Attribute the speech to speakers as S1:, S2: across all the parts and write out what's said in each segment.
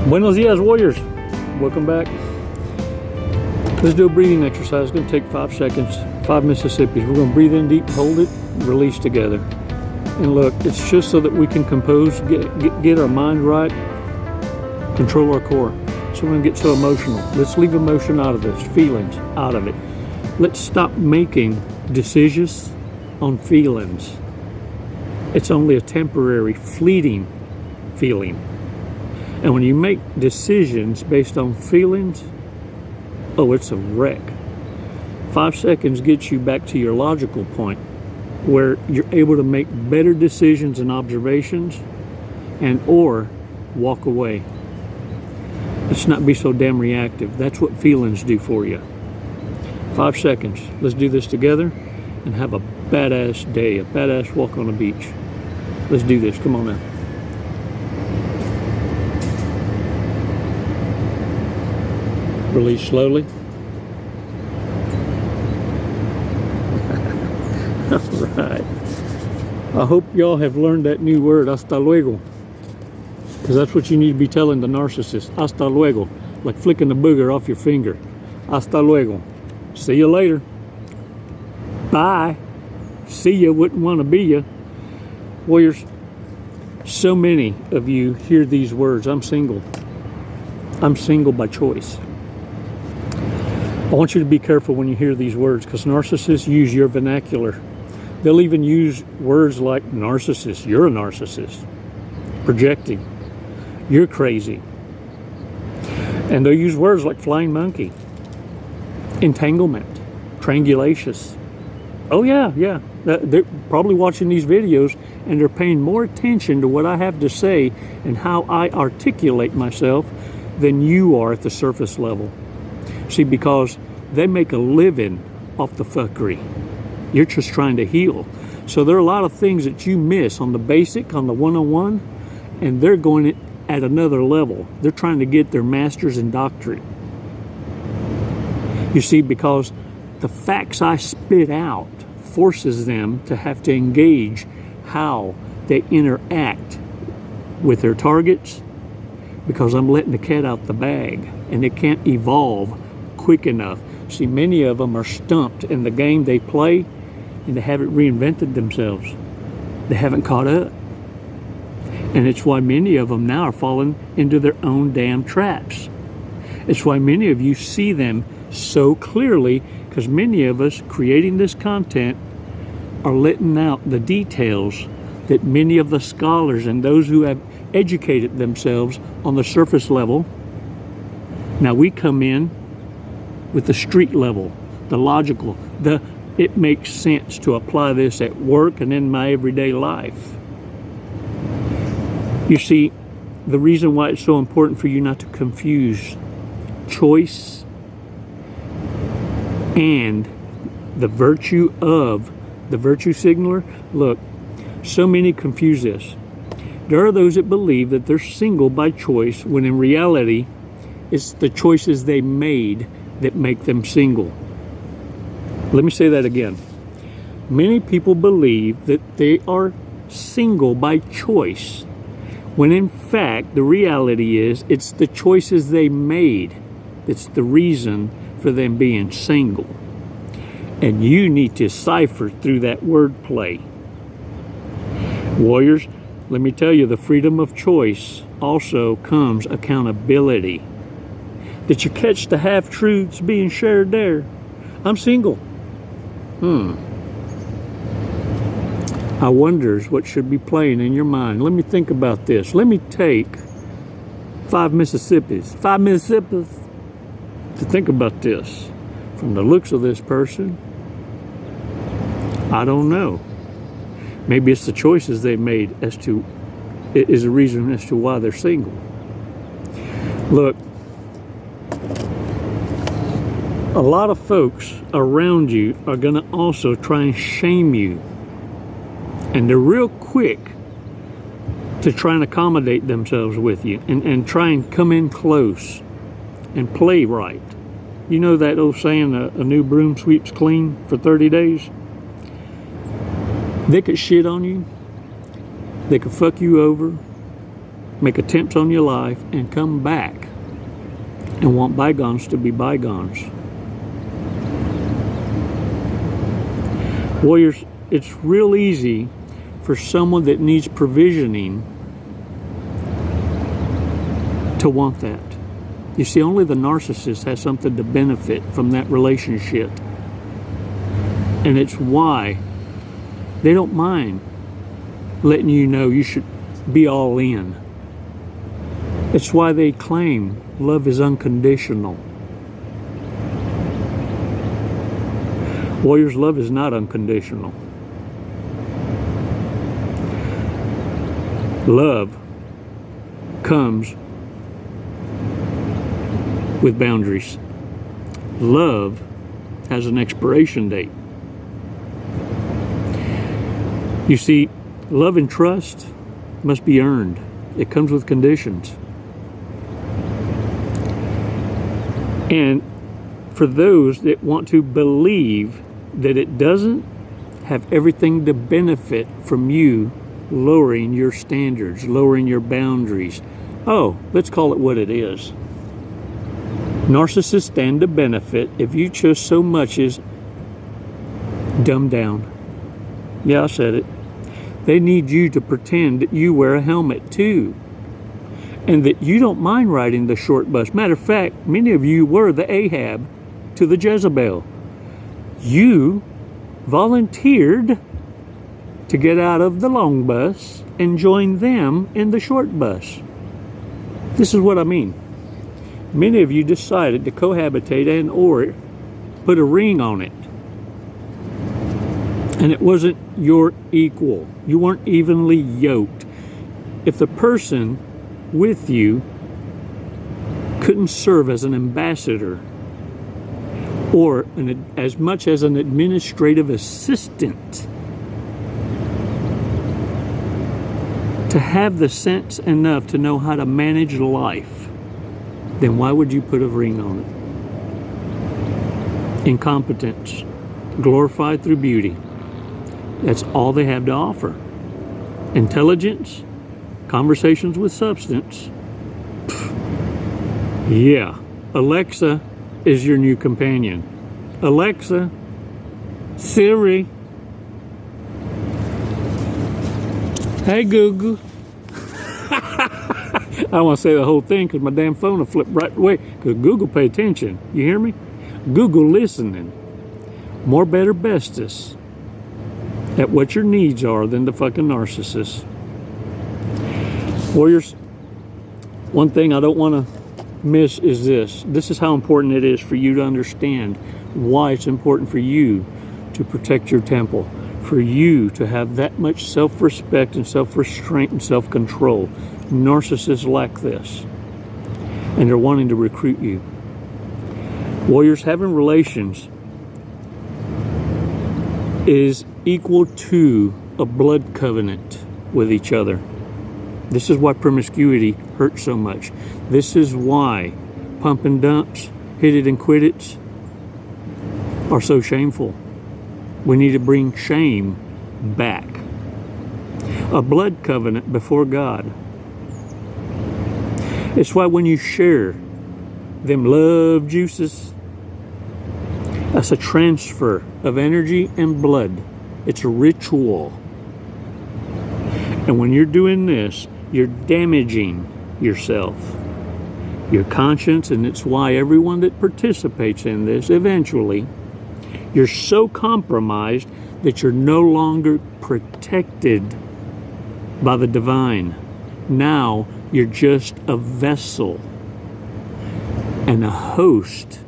S1: Buenos dias, warriors. Welcome back. Let's do a breathing exercise. It's going to take 5 seconds, 5 Mississippis. We're going to breathe in deep, hold it, release together. And look, it's just so that we can compose, get our mind right, control our core. So we're going to get so emotional. Let's leave emotion out of this, feelings out of it. Let's stop making decisions on feelings. It's only a temporary, fleeting feeling. And when you make decisions based on feelings, oh, it's a wreck. 5 seconds gets you back to your logical point where you're able to make better decisions and observations and or walk away. Let's not be so damn reactive. That's what feelings do for you. 5 seconds. Let's do this together and have a badass day, a badass walk on the beach. Let's do this. Come on now. Release slowly. All right. I hope y'all have learned that new word, hasta luego. Because that's what you need to be telling the narcissist. Hasta luego. Like flicking the booger off your finger. Hasta luego. See you later. Bye. See ya, wouldn't want to be ya. Warriors, so many of you hear these words. I'm single. I'm single by choice. I want you to be careful when you hear these words because narcissists use your vernacular. They'll even use words like narcissist. You're a narcissist. Projecting. You're crazy. And they'll use words like flying monkey. Entanglement. Triangulatious. Oh yeah. They're probably watching these videos and they're paying more attention to what I have to say and how I articulate myself than you are at the surface level. See, because they make a living off the fuckery. You're just trying to heal. So there are a lot of things that you miss on the basic, on the one-on-one, and they're going at another level. They're trying to get their master's in doctorate. You see, because the facts I spit out forces them to have to engage how they interact with their targets because I'm letting the cat out the bag and it can't evolve quick enough. See, many of them are stumped in the game they play and they haven't reinvented themselves. They haven't caught up. And it's why many of them now are falling into their own damn traps. It's why many of you see them so clearly because many of us creating this content are letting out the details that many of the scholars and those who have educated themselves on the surface level. Now we come in with the street level, the logical, it makes sense to apply this at work and in my everyday life. You see, the reason why it's so important for you not to confuse choice and the virtue of the virtue signaler. Look, so many confuse this. There are those that believe that they're single by choice when in reality it's the choices they made that make them single. Let me say that again. Many people believe that they are single by choice when in fact the reality is it's the choices they made that's the reason for them being single. And you need to cipher through that wordplay. Warriors, let me tell you, the freedom of choice also comes accountability. That you catch the half-truths being shared there. I'm single. I wonders what should be playing in your mind. Let me think about this. Let me take 5 Mississippis to think about this. From the looks of this person, I don't know. Maybe it's the choices they made is a reason as to why they're single. Look, a lot of folks around you are going to also try and shame you. And they're real quick to try and accommodate themselves with you and try and come in close and play right. You know that old saying, a new broom sweeps clean for 30 days? They could shit on you. They could fuck you over. make attempts on your life, and come back and want bygones to be bygones. Warriors, it's real easy for someone that needs provisioning to want that. You see, only the narcissist has something to benefit from that relationship. And it's why they don't mind letting you know you should be all in. It's why they claim love is unconditional. Warriors, love is not unconditional. Love comes with boundaries. Love has an expiration date. You see, love and trust must be earned. It comes with conditions. And for those that want to believe that it doesn't have everything to benefit from you lowering your standards, lowering your boundaries. Oh, let's call it what it is. Narcissists stand to benefit if you just so much as dumb down. Yeah, I said it. They need you to pretend that you wear a helmet too, and that you don't mind riding the short bus. Matter of fact, many of you were the Ahab to the Jezebel. You volunteered to get out of the long bus and join them in the short bus. This is what I mean. Many of you decided to cohabitate and or put a ring on it. And it wasn't your equal. You weren't evenly yoked. If the person with you couldn't serve as an ambassador or as much as an administrative assistant, to have the sense enough to know how to manage life, then why would you put a ring on it? Incompetence, glorified through beauty. That's all they have to offer. Intelligence, conversations with substance. Yeah, Alexa is your new companion. Alexa, Siri. Hey Google. I want to say the whole thing because my damn phone will flip right away. Because Google, pay attention. You hear me? Google listening. More, better, bestest at what your needs are than the fucking narcissist. Warriors, one thing I don't want to miss is this. This is how important it is for you to understand why it's important for you to protect your temple, for you to have that much self-respect and self-restraint and self-control. Narcissists lack this, and they're wanting to recruit you. Warriors, having relations is equal to a blood covenant with each other. This is why promiscuity hurts so much. This is why pump and dumps, hit it and quit it are so shameful. We need to bring shame back. A blood covenant before God. It's why when you share them love juices, that's a transfer of energy and blood. It's a ritual. And when you're doing this, you're damaging yourself, your conscience, and it's why everyone that participates in this, eventually, you're so compromised that you're no longer protected by the divine. Now, you're just a vessel and a host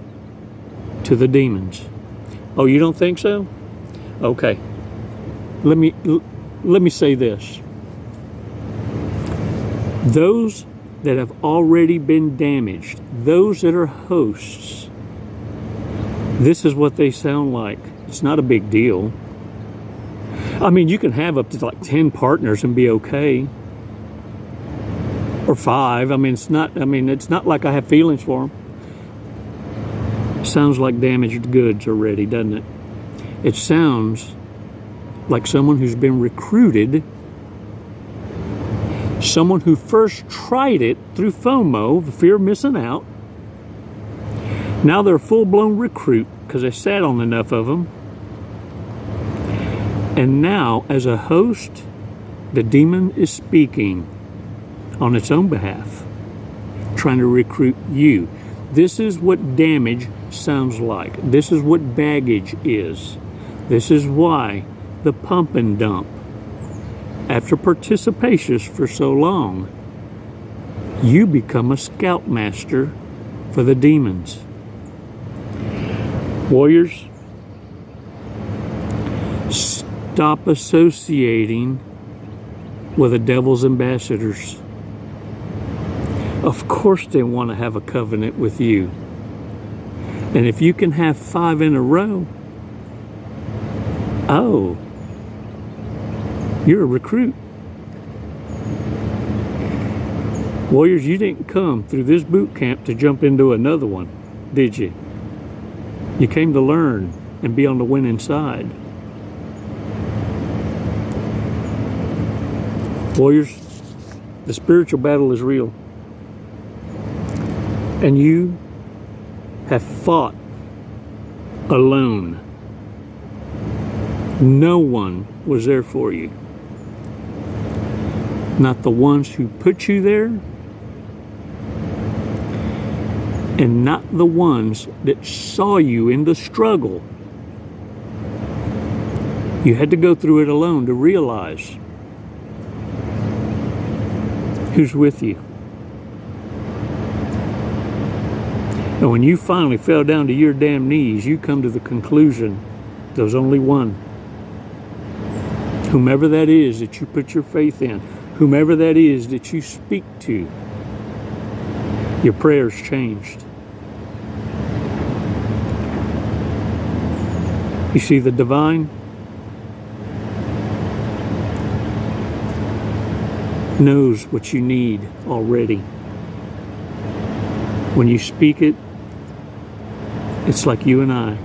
S1: to the demons. Oh, you don't think so? Okay. Let me say this. Those that have already been damaged, those that are hosts, this is what they sound like. It's not a big deal. I mean, you can have up to like 10 partners and be okay. Or 5. I mean, it's not like I have feelings for them. Sounds like damaged goods already, doesn't it? It sounds like someone who's been recruited someone who first tried it through FOMO, the fear of missing out. Now they're a full-blown recruit because they sat on enough of them. And now, as a host, the demon is speaking on its own behalf, trying to recruit you. This is what damage sounds like. This is what baggage is. This is why the pump and dump. After participation for so long, you become a scoutmaster for the demons. Warriors, stop associating with the devil's ambassadors. Of course they want to have a covenant with you. And if you can have 5 in a row, oh, you're a recruit. Warriors, you didn't come through this boot camp to jump into another one, did you? You came to learn and be on the winning side. Warriors, the spiritual battle is real. And you have fought alone. No one was there for you. Not the ones who put you there, and not the ones that saw you in the struggle. You had to go through it alone to realize who's with you. And when you finally fell down to your damn knees, you come to the conclusion there's only one. Whomever that is that you put your faith in, whomever that is that you speak to, your prayers changed. You see, the divine knows what you need already. When you speak it, it's like you and I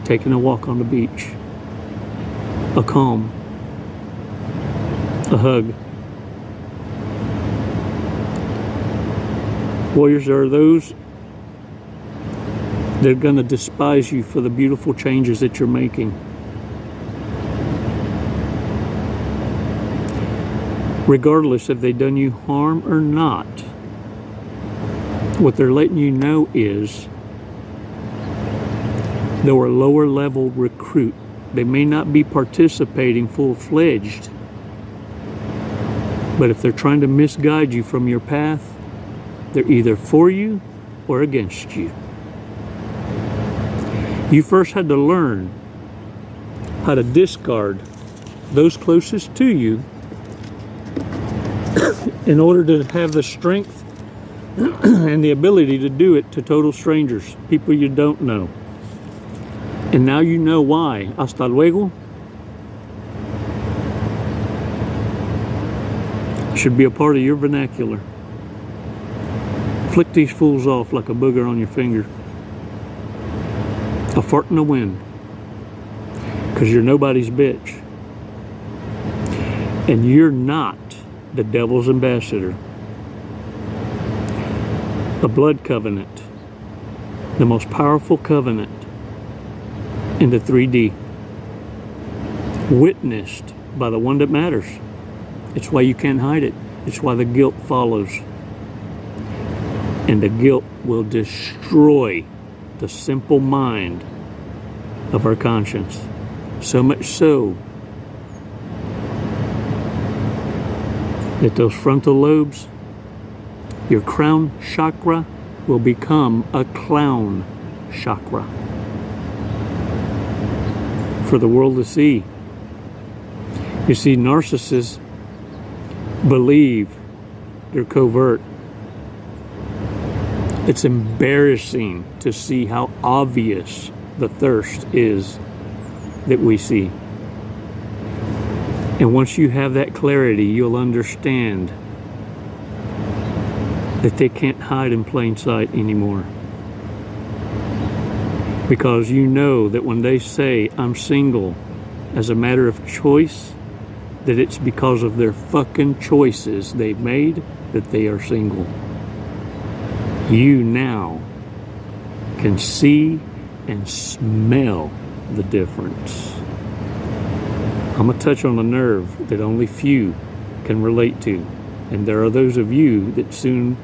S1: taking a walk on the beach. A calm, a hug. Warriors, there are those that are going to despise you for the beautiful changes that you're making. Regardless if they've done you harm or not, what they're letting you know is they're a lower level recruit. They may not be participating full-fledged, but if they're trying to misguide you from your path, they're either for you or against you. You first had to learn how to discard those closest to you in order to have the strength and the ability to do it to total strangers, people you don't know. And now you know why. Hasta luego should be a part of your vernacular. Flick these fools off like a booger on your finger. A fart in the wind. Because you're nobody's bitch. And you're not the devil's ambassador. The blood covenant, the most powerful covenant in the 3D, witnessed by the one that matters. It's why you can't hide it. It's why the guilt follows. And the guilt will destroy the simple mind of our conscience. So much so that those frontal lobes, your crown chakra, will become a clown chakra for the world to see. You see, narcissists believe they're covert. It's embarrassing to see how obvious the thirst is that we see. And once you have that clarity, you'll understand that they can't hide in plain sight anymore. Because you know that when they say, I'm single, as a matter of choice, that it's because of their fucking choices they've made that they are single. You now can see and smell the difference. I'm going to touch on a nerve that only few can relate to. And there are those of you that soon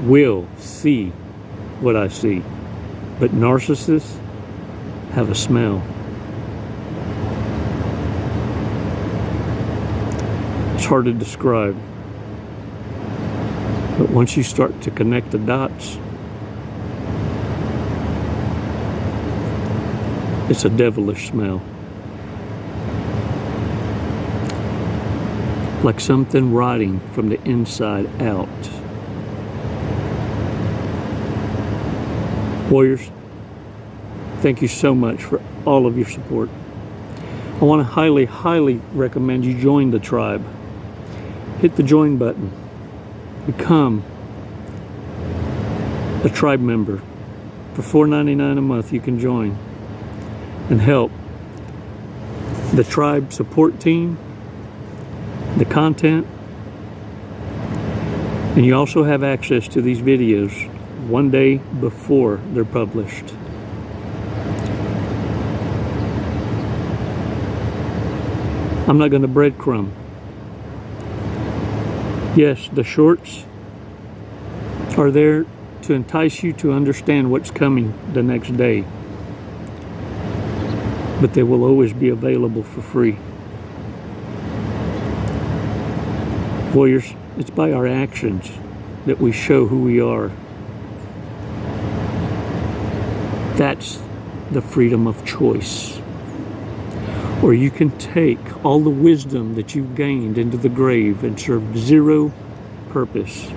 S1: will see what I see. But narcissists have a smell. It's hard to describe. But once you start to connect the dots, it's a devilish smell. Like something rotting from the inside out. Warriors, thank you so much for all of your support. I want to highly, highly recommend you join the tribe. Hit the join button. Become a tribe member. For $4.99 a month, you can join and help the tribe support team, the content, and you also have access to these videos one day before they're published. I'm not going to breadcrumb. Yes, the shorts are there to entice you to understand what's coming the next day, but they will always be available for free. Warriors, it's by our actions that we show who we are. That's the freedom of choice. Or you can take all the wisdom that you've gained into the grave and serve zero purpose.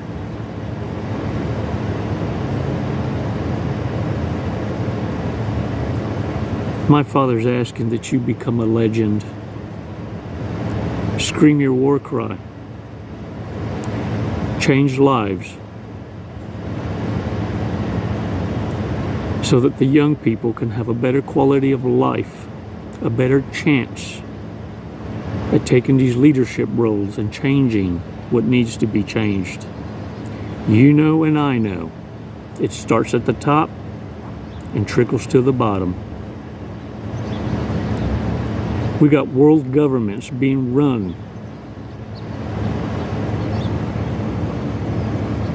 S1: My Father's asking that you become a legend. Scream your war cry. Change lives so that the young people can have a better quality of life, a better chance at taking these leadership roles and changing what needs to be changed. You know and I know it starts at the top and trickles to the bottom. We got world governments being run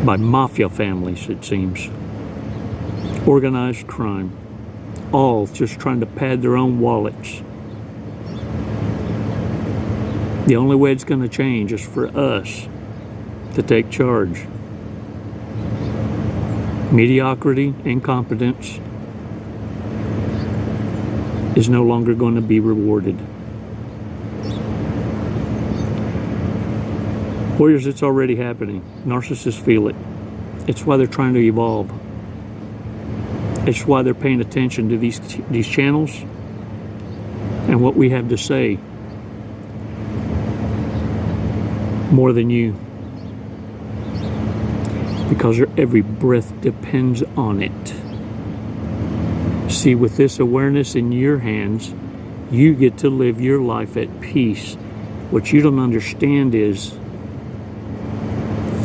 S1: by mafia families, it seems. Organized crime. All just trying to pad their own wallets. The only way it's going to change is for us to take charge. Mediocrity, incompetence is no longer going to be rewarded. Warriors, it's already happening. Narcissists feel it. It's why they're trying to evolve. It's why they're paying attention to these channels and what we have to say more than you. Because their every breath depends on it. See, with this awareness in your hands, you get to live your life at peace. What you don't understand is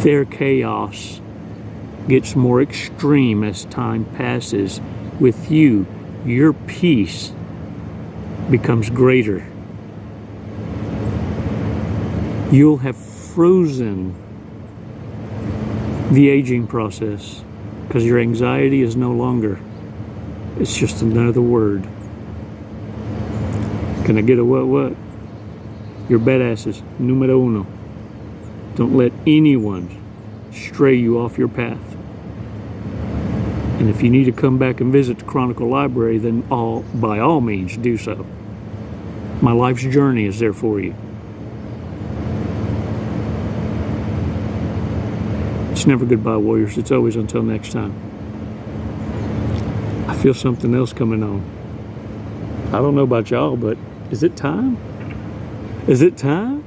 S1: their chaos gets more extreme as time passes. With you, your peace becomes greater. You'll have frozen the aging process because your anxiety is no longer. It's just another word. Can I get a what? You're badasses. Numero uno. Don't let anyone stray you off your path. And if you need to come back and visit the Chronicle Library, then by all means do so. My life's journey is there for you. It's never goodbye, warriors. It's always until next time. I feel something else coming on. I don't know about y'all, but is it time? Is it time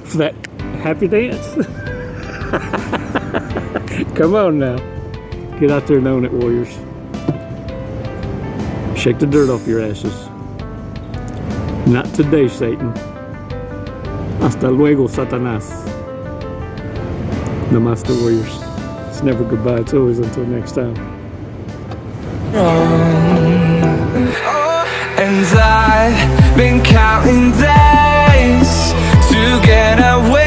S1: for that happy dance? Come on now. Get out there and own it, warriors. Shake the dirt off your asses. Not today, Satan. Hasta luego, Satanás. Namaste, warriors. It's never goodbye, it's always until next time.
S2: And I've been counting days to get away.